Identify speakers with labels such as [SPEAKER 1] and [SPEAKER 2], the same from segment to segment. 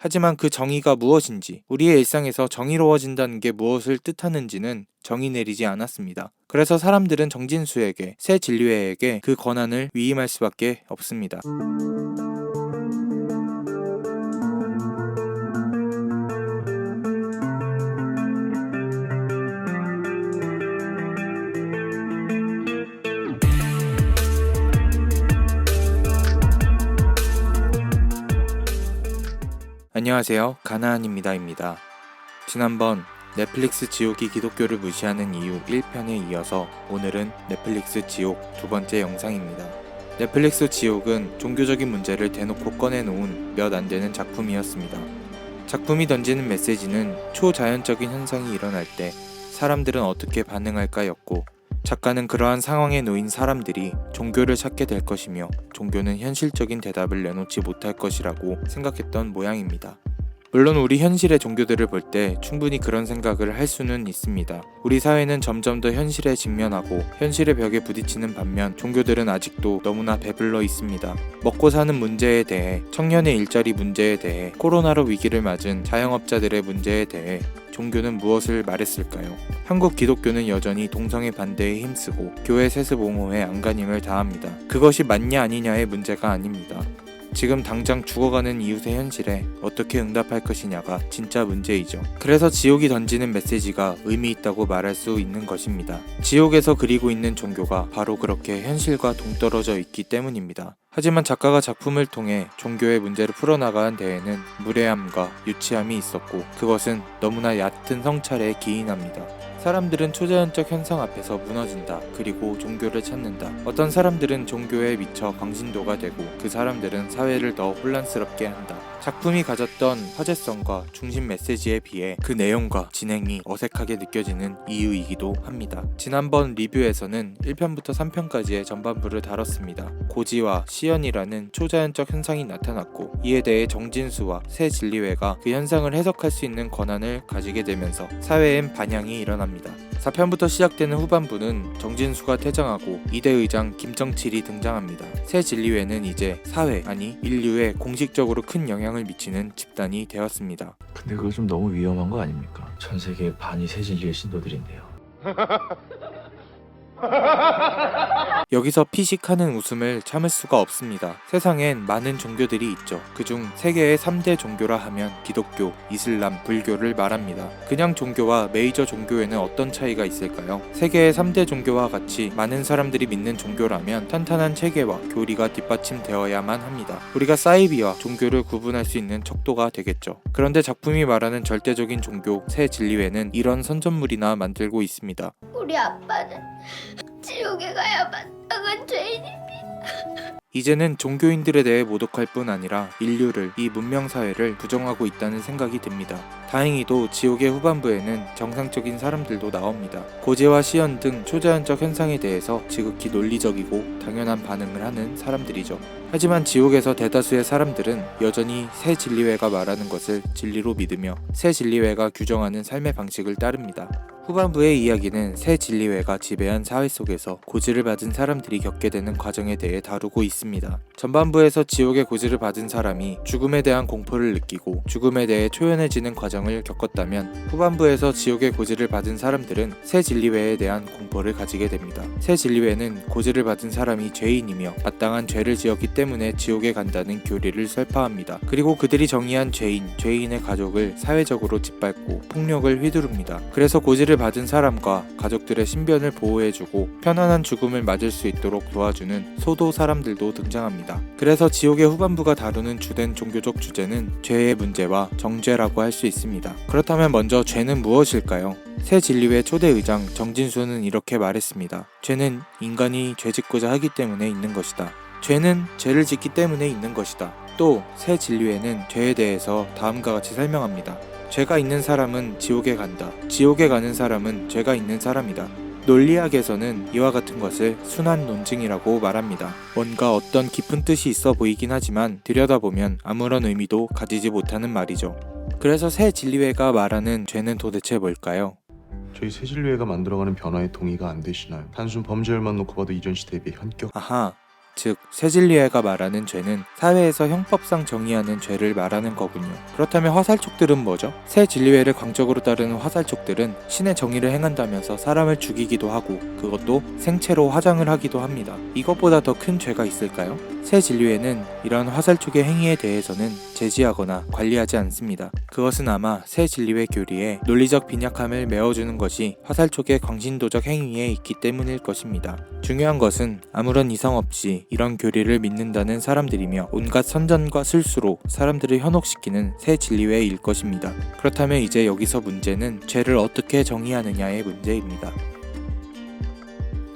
[SPEAKER 1] 하지만 그 정의가 무엇인지, 우리의 일상에서 정의로워진다는 게 무엇을 뜻하는지는 정의 내리지 않았습니다. 그래서 사람들은 정진수에게, 새 진리회에게 그 권한을 위임할 수밖에 없습니다. 안녕하세요. 가나안입니다입니다. 지난번 넷플릭스 지옥이 기독교를 무시하는 이유 1편에 이어서 오늘은 넷플릭스 지옥 두 번째 영상입니다. 넷플릭스 지옥은 종교적인 문제를 대놓고 꺼내놓은 몇 안 되는 작품이었습니다. 작품이 던지는 메시지는 초자연적인 현상이 일어날 때 사람들은 어떻게 반응할까였고, 작가는 그러한 상황에 놓인 사람들이 종교를 찾게 될 것이며 종교는 현실적인 대답을 내놓지 못할 것이라고 생각했던 모양입니다. 물론 우리 현실의 종교들을 볼 때 충분히 그런 생각을 할 수는 있습니다. 우리 사회는 점점 더 현실에 직면하고 현실의 벽에 부딪히는 반면 종교들은 아직도 너무나 배불러 있습니다. 먹고 사는 문제에 대해, 청년의 일자리 문제에 대해, 코로나로 위기를 맞은 자영업자들의 문제에 대해 종교는 무엇을 말했을까요? 한국 기독교는 여전히 동성애 반대에 힘쓰고 교회 세습 옹호에 안간힘을 다합니다. 그것이 맞냐 아니냐의 문제가 아닙니다. 지금 당장 죽어가는 이웃의 현실에 어떻게 응답할 것이냐가 진짜 문제이죠. 그래서 지옥이 던지는 메시지가 의미 있다고 말할 수 있는 것입니다. 지옥에서 그리고 있는 종교가 바로 그렇게 현실과 동떨어져 있기 때문입니다. 하지만 작가가 작품을 통해 종교의 문제를 풀어나가는 데에는 무례함과 유치함이 있었고, 그것은 너무나 얕은 성찰에 기인합니다. 사람들은 초자연적 현상 앞에서 무너진다. 그리고 종교를 찾는다. 어떤 사람들은 종교에 미쳐 광신도가 되고, 그 사람들은 사회를 더 혼란스럽게 한다. 작품이 가졌던 화제성과 중심 메시지에 비해 그 내용과 진행이 어색하게 느껴지는 이유이기도 합니다. 지난번 리뷰에서는 1편부터 3편까지의 전반부를 다뤘습니다. 고지와 시연이라는 초자연적 현상이 나타났고, 이에 대해 정진수와 새 진리회가 그 현상을 해석할 수 있는 권한을 가지게 되면서 사회엔 반향이 일어납니다. 4편부터 시작되는 후반부는 정진수가 퇴장하고 2대 의장 김정칠이 등장합니다. 새 진리회는 이제 사회, 아니 인류에 공식적으로 큰 영향을 미치는 집단이 되었습니다.
[SPEAKER 2] 근데 그거 좀 너무 위험한 거 아닙니까? 전 세계 반이 새 진리의 신도들인데요.
[SPEAKER 1] 여기서 피식하는 웃음을 참을 수가 없습니다. 세상엔 많은 종교들이 있죠. 그중 세계의 3대 종교라 하면 기독교, 이슬람, 불교를 말합니다. 그냥 종교와 메이저 종교에는 어떤 차이가 있을까요? 세계의 3대 종교와 같이 많은 사람들이 믿는 종교라면 탄탄한 체계와 교리가 뒷받침되어야만 합니다. 우리가 사이비와 종교를 구분할 수 있는 척도가 되겠죠. 그런데 작품이 말하는 절대적인 종교, 새 진리회는 이런 선전물이나 만들고 있습니다.
[SPEAKER 3] 우리 아빠는 지옥에 가야 마땅한 죄인입니다.
[SPEAKER 1] 이제는 종교인들에 대해 모독할 뿐 아니라 인류를, 이 문명사회를 부정하고 있다는 생각이 듭니다. 다행히도 지옥의 후반부에는 정상적인 사람들도 나옵니다. 고제와 시연 등 초자연적 현상에 대해서 지극히 논리적이고 당연한 반응을 하는 사람들이죠. 하지만 지옥에서 대다수의 사람들은 여전히 새 진리회가 말하는 것을 진리로 믿으며 새 진리회가 규정하는 삶의 방식을 따릅니다. 후반부의 이야기는 새 진리회가 지배한 사회 속에서 고지를 받은 사람들이 겪게 되는 과정에 대해 다루고 있습니다. 전반부에서 지옥의 고지를 받은 사람이 죽음에 대한 공포를 느끼고 죽음에 대해 초연해지는 과정을 겪었다면, 후반부에서 지옥의 고지를 받은 사람들은 새 진리회에 대한 공포를 가지게 됩니다. 새 진리회는 고지를 받은 사람이 죄인이며 마땅한 죄를 지었기 때문에 지옥에 간다는 교리를 설파합니다. 그리고 그들이 정의한 죄인, 죄인의 가족을 사회적으로 짓밟고 폭력을 휘두릅니다. 그래서 고지를 받은 사람과 가족들의 신변을 보호해주고 편안한 죽음을 맞을 수 있도록 도와주는 소도 사람들도 등장합니다. 그래서 지옥의 후반부가 다루는 주된 종교적 주제는 죄의 문제와 정죄라고 할 수 있습니다. 그렇다면 먼저 죄는 무엇일까요? 새 진리회 초대 의장 정진수는 이렇게 말했습니다. 죄는 인간이 죄짓고자 하기 때문에 있는 것이다. 죄는 죄를 짓기 때문에 있는 것이다. 또 새 진리회는 죄에 대해서 다음과 같이 설명합니다. 죄가 있는 사람은 지옥에 간다. 지옥에 가는 사람은 죄가 있는 사람이다. 논리학에서는 이와 같은 것을 순환 논증이라고 말합니다. 뭔가 어떤 깊은 뜻이 있어 보이긴 하지만 들여다보면 아무런 의미도 가지지 못하는 말이죠. 그래서 새 진리회가 말하는 죄는 도대체 뭘까요?
[SPEAKER 4] 저희 새진리회가 만들어가는 변화에 동의가 안 되시나요? 단순 범죄율만 놓고 봐도 이전 시대에 비해 현격.
[SPEAKER 1] 아하, 즉 새진리회가 말하는 죄는 사회에서 형법상 정의하는 죄를 말하는 거군요. 그렇다면 화살촉들은 뭐죠? 새진리회를 광적으로 따르는 화살촉들은 신의 정의를 행한다면서 사람을 죽이기도 하고 그것도 생체로 화장을 하기도 합니다. 이것보다 더 큰 죄가 있을까요? 새진리회는 이러한 화살촉의 행위에 대해서는 제지하거나 관리하지 않습니다. 그것은 아마 새진리회 교리에 논리적 빈약함을 메워주는 것이 화살촉의 광신도적 행위에 있기 때문일 것입니다. 중요한 것은 아무런 이상 없이 이런 교리를 믿는다는 사람들이며 온갖 선전과 술수로 사람들을 현혹시키는 새진리회일 것입니다. 그렇다면 이제 여기서 문제는 죄를 어떻게 정의하느냐의 문제입니다.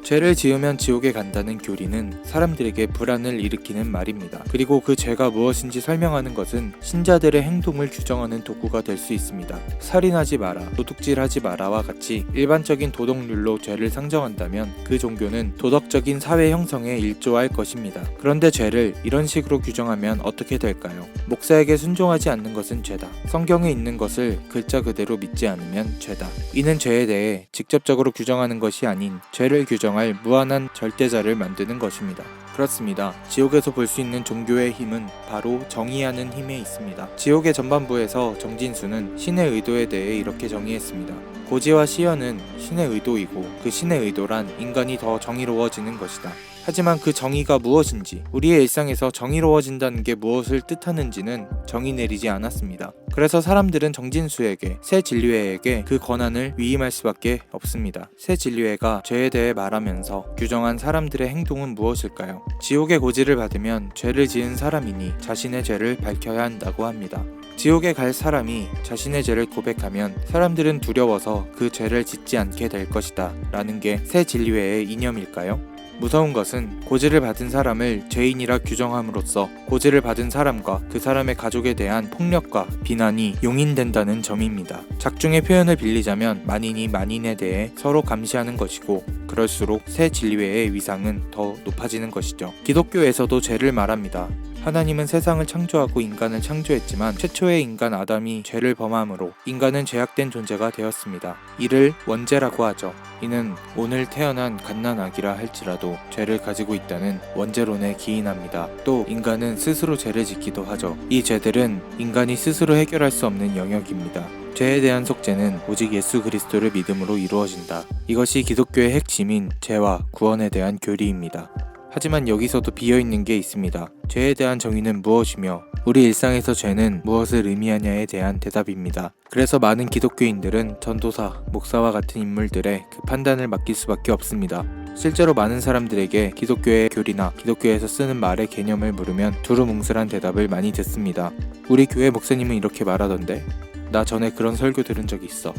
[SPEAKER 1] 죄를 지으면 지옥에 간다는 교리는 사람들에게 불안을 일으키는 말입니다. 그리고 그 죄가 무엇인지 설명하는 것은 신자들의 행동을 규정하는 도구가 될 수 있습니다. 살인하지 마라, 도둑질하지 마라와 같이 일반적인 도덕률로 죄를 상정한다면 그 종교는 도덕적인 사회 형성에 일조할 것입니다. 그런데 죄를 이런 식으로 규정하면 어떻게 될까요? 목사에게 순종하지 않는 것은 죄다. 성경에 있는 것을 글자 그대로 믿지 않으면 죄다. 이는 죄에 대해 직접적으로 규정하는 것이 아닌 죄를 규정할 무한한 절대자를 만드는 것입니다. 그렇습니다. 지옥에서 볼 수 있는 종교의 힘은 바로 정의하는 힘에 있습니다. 지옥의 전반부에서 정진수는 신의 의도에 대해 이렇게 정의했습니다. 고지와 시연은 신의 의도이고 그 신의 의도란 인간이 더 정의로워지는 것이다. 하지만 그 정의가 무엇인지, 우리의 일상에서 정의로워진다는 게 무엇을 뜻하는지는 정의 내리지 않았습니다. 그래서 사람들은 정진수에게, 새진리회에게 그 권한을 위임할 수밖에 없습니다. 새진리회가 죄에 대해 말하면서 규정한 사람들의 행동은 무엇일까요? 지옥의 고지를 받으면 죄를 지은 사람이니 자신의 죄를 밝혀야 한다고 합니다. 지옥에 갈 사람이 자신의 죄를 고백하면 사람들은 두려워서 그 죄를 짓지 않게 될 것이다 라는 게 새진리회의 이념일까요? 무서운 것은 고지를 받은 사람을 죄인이라 규정함으로써 고지를 받은 사람과 그 사람의 가족에 대한 폭력과 비난이 용인된다는 점입니다. 작중의 표현을 빌리자면 만인이 만인에 대해 서로 감시하는 것이고 그럴수록 새진리회의 위상은 더 높아지는 것이죠. 기독교에서도 죄를 말합니다. 하나님은 세상을 창조하고 인간을 창조했지만 최초의 인간 아담이 죄를 범함으로 인간은 죄악된 존재가 되었습니다. 이를 원죄라고 하죠. 이는 오늘 태어난 갓난아기라 할지라도 죄를 가지고 있다는 원죄론에 기인합니다. 또 인간은 스스로 죄를 짓기도 하죠. 이 죄들은 인간이 스스로 해결할 수 없는 영역입니다. 죄에 대한 속죄는 오직 예수 그리스도를 믿음으로 이루어진다. 이것이 기독교의 핵심인 죄와 구원에 대한 교리입니다. 하지만 여기서도 비어있는 게 있습니다. 죄에 대한 정의는 무엇이며 우리 일상에서 죄는 무엇을 의미하냐에 대한 대답입니다. 그래서 많은 기독교인들은 전도사, 목사와 같은 인물들의 그 판단을 맡길 수밖에 없습니다. 실제로 많은 사람들에게 기독교의 교리나 기독교에서 쓰는 말의 개념을 물으면 두루뭉술한 대답을 많이 듣습니다. 우리 교회 목사님은 이렇게 말하던데, 나 전에 그런 설교 들은 적이 있어.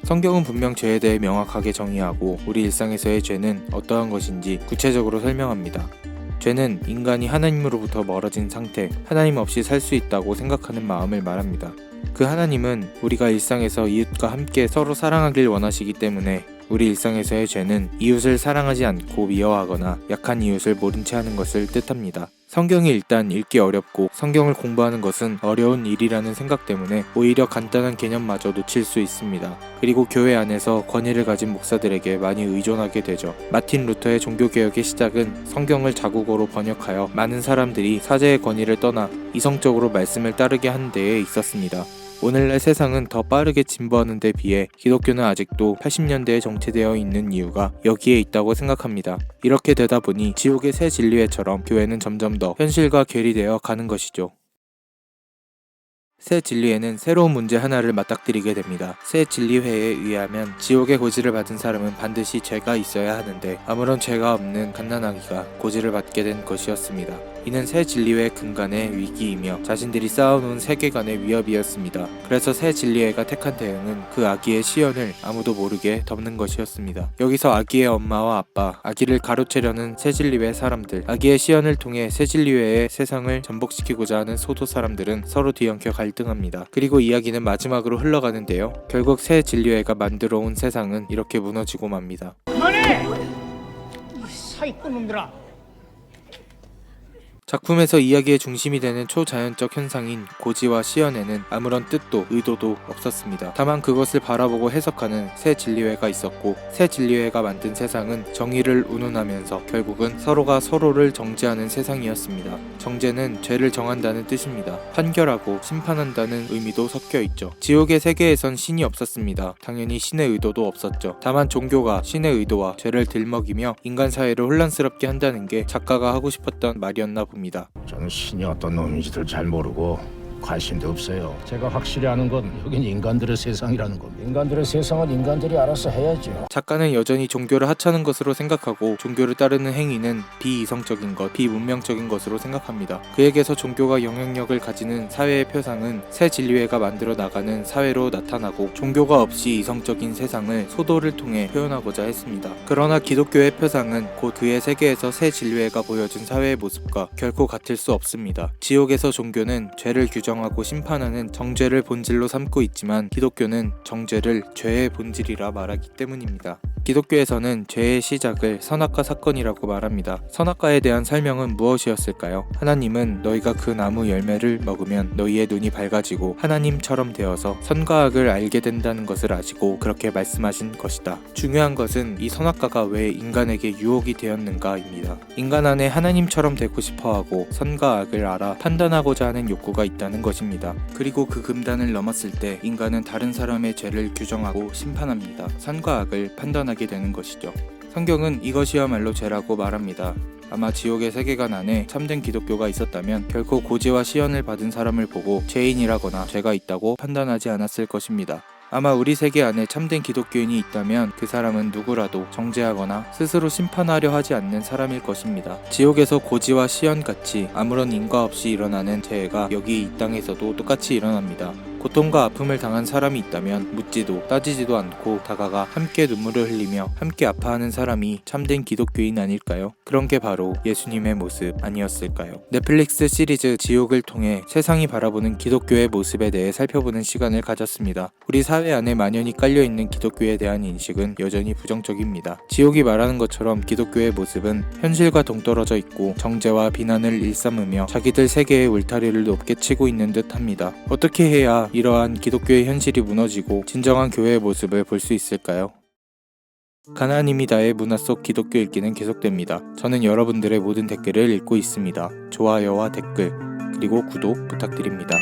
[SPEAKER 1] 성경은 분명 죄에 대해 명확하게 정의하고 우리 일상에서의 죄는 어떠한 것인지 구체적으로 설명합니다. 죄는 인간이 하나님으로부터 멀어진 상태, 하나님 없이 살 수 있다고 생각하는 마음을 말합니다. 그 하나님은 우리가 일상에서 이웃과 함께 서로 사랑하길 원하시기 때문에 우리 일상에서의 죄는 이웃을 사랑하지 않고 미워하거나 약한 이웃을 모른 채 하는 것을 뜻합니다. 성경이 일단 읽기 어렵고 성경을 공부하는 것은 어려운 일이라는 생각 때문에 오히려 간단한 개념마저 놓칠 수 있습니다. 그리고 교회 안에서 권위를 가진 목사들에게 많이 의존하게 되죠. 마틴 루터의 종교개혁의 시작은 성경을 자국어로 번역하여 많은 사람들이 사제의 권위를 떠나 이성적으로 말씀을 따르게 하는 데에 있었습니다. 오늘날 세상은 더 빠르게 진보하는 데 비해 기독교는 아직도 80년대에 정체되어 있는 이유가 여기에 있다고 생각합니다. 이렇게 되다 보니 지옥의 새 진리회처럼 교회는 점점 더 현실과 괴리되어 가는 것이죠. 새 진리회는 새로운 문제 하나를 맞닥뜨리게 됩니다. 새 진리회에 의하면 지옥의 고지를 받은 사람은 반드시 죄가 있어야 하는데 아무런 죄가 없는 갓난아기가 고지를 받게 된 것이었습니다. 이는 새 진리회 근간의 위기이며 자신들이 쌓아놓은 세계관의 위협이었습니다. 그래서 새 진리회가 택한 대응은 그 아기의 시연을 아무도 모르게 덮는 것이었습니다. 여기서 아기의 엄마와 아빠, 아기를 가로채려는 새 진리회 사람들, 아기의 시연을 통해 새 진리회의 세상을 전복시키고자 하는 소도 사람들은 서로 뒤엉켜 갈등합니다. 그리고 이야기는 마지막으로 흘러가는데요. 결국 새 진리회가 만들어온 세상은 이렇게 무너지고 맙니다.
[SPEAKER 4] 그만해! 이 사기꾼 놈들아!
[SPEAKER 1] 작품에서 이야기의 중심이 되는 초자연적 현상인 고지와 시연에는 아무런 뜻도 의도도 없었습니다. 다만 그것을 바라보고 해석하는 새 진리회가 있었고, 새 진리회가 만든 세상은 정의를 운운하면서 결국은 서로가 서로를 정죄하는 세상이었습니다. 정죄는 죄를 정한다는 뜻입니다. 판결하고 심판한다는 의미도 섞여 있죠. 지옥의 세계에선 신이 없었습니다. 당연히 신의 의도도 없었죠. 다만 종교가 신의 의도와 죄를 들먹이며 인간 사회를 혼란스럽게 한다는 게 작가가 하고 싶었던 말이었나 봅니다.
[SPEAKER 4] 저는 신이 어떤 놈인지도 잘 모르고 관심도 없어요. 제가 확실히 아는 건 여긴 인간들의 세상이라는 겁니다. 인간들의 세상은 인간들이 알아서 해야죠.
[SPEAKER 1] 작가는 여전히 종교를 하찮은 것으로 생각하고 종교를 따르는 행위는 비이성적인 것, 비문명적인 것으로 생각합니다. 그에게서 종교가 영향력을 가지는 사회의 표상은 새 진리회가 만들어 나가는 사회로 나타나고, 종교가 없이 이성적인 세상을 소도를 통해 표현하고자 했습니다. 그러나 기독교의 표상은 곧 그의 세계에서 새 진리회가 보여준 사회의 모습과 결코 같을 수 없습니다. 지옥에서 종교는 죄를 규정하고 심판하는 정죄를 본질로 삼고 있지만, 기독교는 정죄를 죄의 본질이라 말하기 때문입니다. 기독교에서는 죄의 시작을 선악과 사건이라고 말합니다. 선악과에 대한 설명은 무엇이었을까요? 하나님은 너희가 그 나무 열매를 먹으면 너희의 눈이 밝아지고 하나님처럼 되어서 선과 악을 알게 된다는 것을 아시고 그렇게 말씀하신 것이다. 중요한 것은 이 선악과가 왜 인간에게 유혹이 되었는가입니다. 인간 안에 하나님처럼 되고 싶어하고 선과 악을 알아 판단하고자 하는 욕구가 있다는 것입니다. 그리고 그 금단을 넘었을 때 인간은 다른 사람의 죄를 규정하고 심판합니다. 선과 악을 판단하게 되는 것이죠. 성경은 이것이야말로 죄라고 말합니다. 아마 지옥의 세계관 안에 참된 기독교가 있었다면 결코 고지와 시연을 받은 사람을 보고 죄인이라거나 죄가 있다고 판단하지 않았을 것입니다. 아마 우리 세계 안에 참된 기독교인이 있다면 그 사람은 누구라도 정죄하거나 스스로 심판하려 하지 않는 사람일 것입니다. 지옥에서 고지와 시연같이 아무런 인과 없이 일어나는 재해가 여기 이 땅에서도 똑같이 일어납니다. 고통과 아픔을 당한 사람이 있다면 묻지도 따지지도 않고 다가가 함께 눈물을 흘리며 함께 아파하는 사람이 참된 기독교인 아닐까요? 그런 게 바로 예수님의 모습 아니었을까요? 넷플릭스 시리즈 지옥을 통해 세상이 바라보는 기독교의 모습에 대해 살펴보는 시간을 가졌습니다. 우리 사회 안에 만연히 깔려있는 기독교에 대한 인식은 여전히 부정적입니다. 지옥이 말하는 것처럼 기독교의 모습은 현실과 동떨어져 있고 정죄와 비난을 일삼으며 자기들 세계의 울타리를 높게 치고 있는 듯 합니다. 어떻게 해야 이러한 기독교의 현실이 무너지고 진정한 교회의 모습을 볼 수 있을까요? 가나안입니다의 문화 속 기독교 읽기는 계속됩니다. 저는 여러분들의 모든 댓글을 읽고 있습니다. 좋아요와 댓글, 그리고 구독 부탁드립니다.